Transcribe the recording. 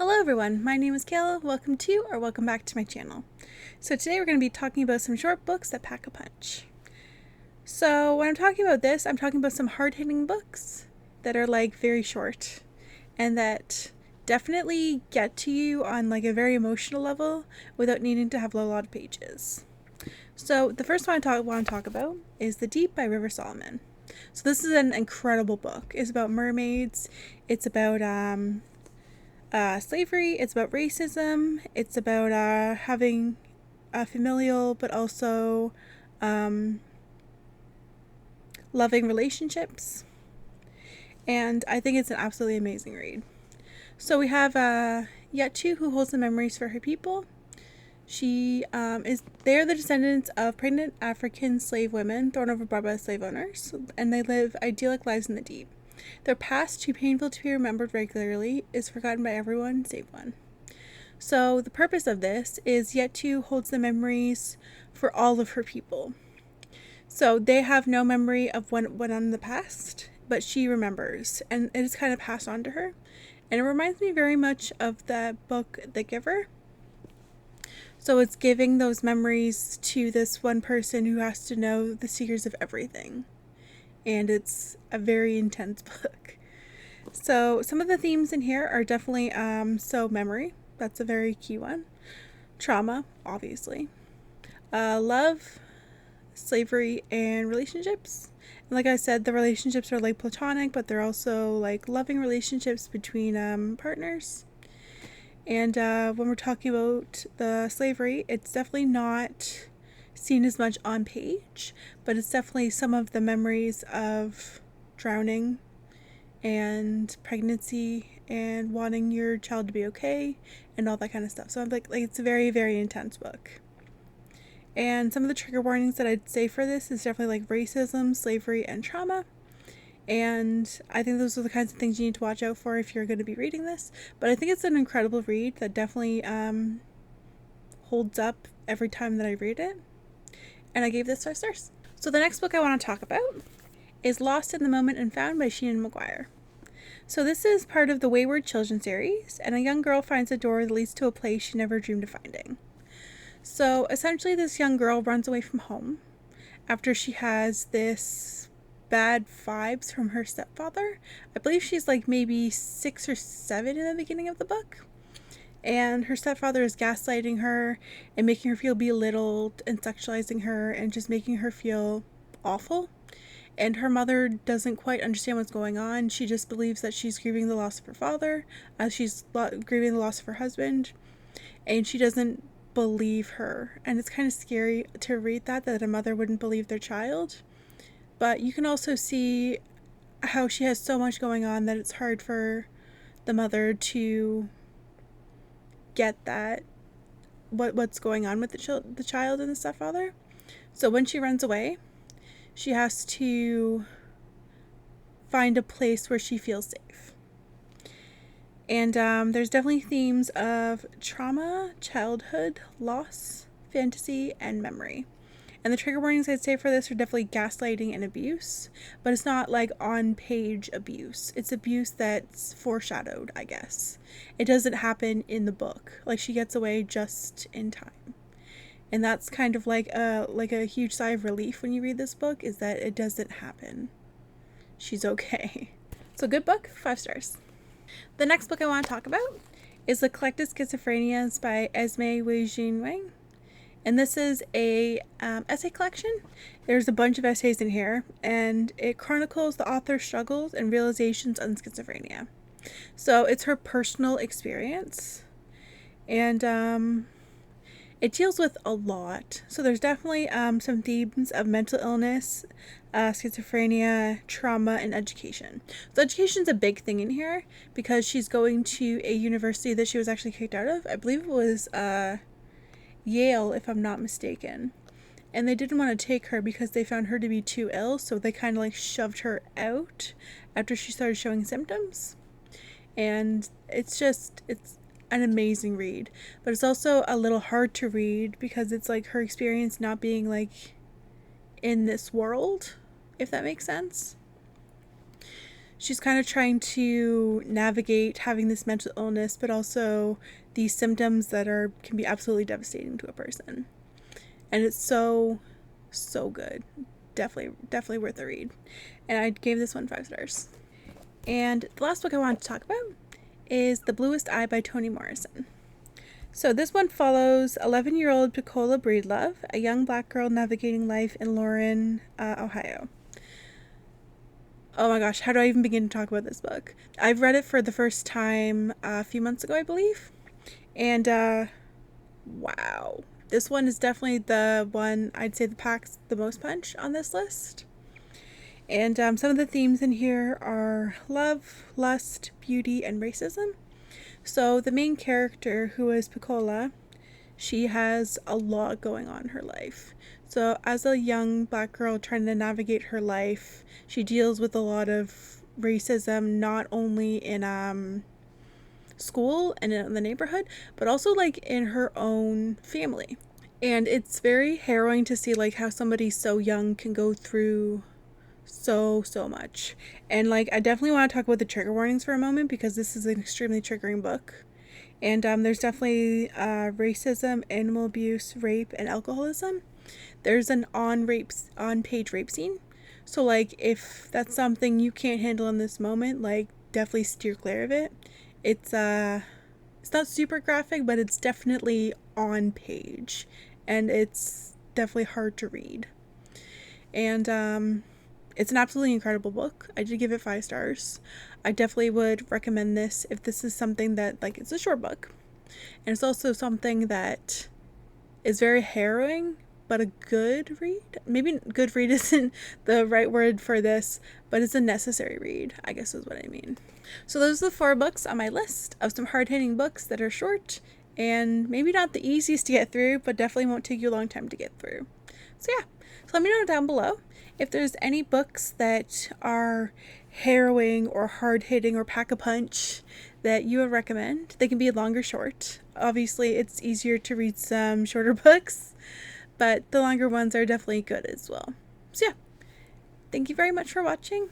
Hello everyone, my name is Kayla. Welcome to or welcome back to my channel. So today we're going to be talking about some short books that pack a punch. So when I'm talking about this, I'm talking about some hard-hitting books that are like very short and that definitely get to you on like a very emotional level without needing to have a lot of pages. So the first one I want to talk about is The Deep by River Solomon. So this is an incredible book. It's about mermaids. It's about slavery. It's about racism. It's about having a familial but also loving relationships. And I think it's an absolutely amazing read. So we have Yetu, who holds the memories for her people. They are the descendants of pregnant African slave women thrown overboard by slave owners, and they live idyllic lives in the deep. Their past, too painful to be remembered regularly, is forgotten by everyone save one. So the purpose of this is Yetu holds the memories for all of her people. So they have no memory of what went on in the past, but she remembers, and it is kind of passed on to her. And it reminds me very much of the book The Giver. So it's giving those memories to this one person who has to know the secrets of everything. And it's a very intense book. So some of the themes in here are definitely memory. That's a very key one. Trauma, obviously. Love, slavery, and relationships. And like I said, the relationships are like platonic, but they're also like loving relationships between partners. And when we're talking about the slavery, it's definitely not seen as much on page, but it's definitely some of the memories of drowning and pregnancy and wanting your child to be okay and all that kind of stuff. So I'm like it's a very, very intense book. And some of the trigger warnings that I'd say for this is definitely like racism, slavery, and trauma. And I think those are the kinds of things you need to watch out for if you're going to be reading this. But I think it's an incredible read that definitely holds up every time that I read it. And I gave this 5 stars. So the next book I want to talk about is Lost in the Moment and Found by Sheena Maguire. So this is part of the Wayward Children series, and a young girl finds a door that leads to a place she never dreamed of finding. So essentially this young girl runs away from home after she has this bad vibes from her stepfather. I believe she's like maybe 6 or 7 in the beginning of the book. And her stepfather is gaslighting her and making her feel belittled and sexualizing her and just making her feel awful. And her mother doesn't quite understand what's going on. She just believes that she's grieving the loss of her father, as she's grieving the loss of her husband. And she doesn't believe her. And it's kind of scary to read that a mother wouldn't believe their child. But you can also see how she has so much going on that it's hard for the mother to get that what's going on with the child and the stepfather. So when she runs away, she has to find a place where she feels safe. And there's definitely themes of trauma, childhood, loss, fantasy, and memory. And the trigger warnings I'd say for this are definitely gaslighting and abuse, but it's not like on-page abuse. It's abuse that's foreshadowed, I guess. It doesn't happen in the book. Like, she gets away just in time. And that's kind of like a huge sigh of relief when you read this book, is that it doesn't happen. She's okay. So good book, 5 stars. The next book I want to talk about is The Collected Schizophrenias by Esme Weijing Wang. And this is a essay collection. There's a bunch of essays in here, and it chronicles the author's struggles and realizations on schizophrenia. So it's her personal experience, and it deals with a lot. So there's definitely some themes of mental illness, schizophrenia, trauma, and education. So education's a big thing in here because she's going to a university that she was actually kicked out of. I believe it was Yale, if I'm not mistaken. And they didn't want to take her because they found her to be too ill, so they kind of like shoved her out after she started showing symptoms. And it's an amazing read, but it's also a little hard to read because it's like her experience not being like in this world, if that makes sense. she's kind of trying to navigate having this mental illness, but also these symptoms that can be absolutely devastating to a person. And it's so good. Definitely worth a read. And I gave this one 5 stars. And the last book I wanted to talk about is The Bluest Eye by Toni Morrison. So this one follows 11-year-old Pecola Breedlove, a young black girl navigating life in Loren, Ohio. Oh my gosh, how do I even begin to talk about this book? I've read it for the first time a few months ago, I believe. And wow. This one is definitely the one I'd say that packs the most punch on this list. And some of the themes in here are love, lust, beauty, and racism. So the main character, who is Pecola, she has a lot going on in her life. So as a young black girl trying to navigate her life, she deals with a lot of racism, not only in school and in the neighborhood, but also like in her own family. And it's very harrowing to see like how somebody so young can go through so much. And like I definitely want to talk about the trigger warnings for a moment, because this is an extremely triggering book. And there's definitely racism, animal abuse, rape, and alcoholism. There's an on-page rape scene. So like if that's something you can't handle in this moment, like definitely steer clear of it. It's not super graphic, but it's definitely on page, and it's definitely hard to read. And it's an absolutely incredible book. I did give it 5 stars. I definitely would recommend this if this is something that, like, it's a short book. And it's also something that is very harrowing, but a good read. Maybe good read isn't the right word for this, but it's a necessary read, I guess is what I mean. So those are the 4 books on my list of some hard-hitting books that are short and maybe not the easiest to get through, but definitely won't take you a long time to get through. So yeah, so let me know down below if there's any books that are harrowing or hard-hitting or pack a punch that you would recommend. They can be long or short. Obviously, it's easier to read some shorter books, but the longer ones are definitely good as well. So yeah, thank you very much for watching.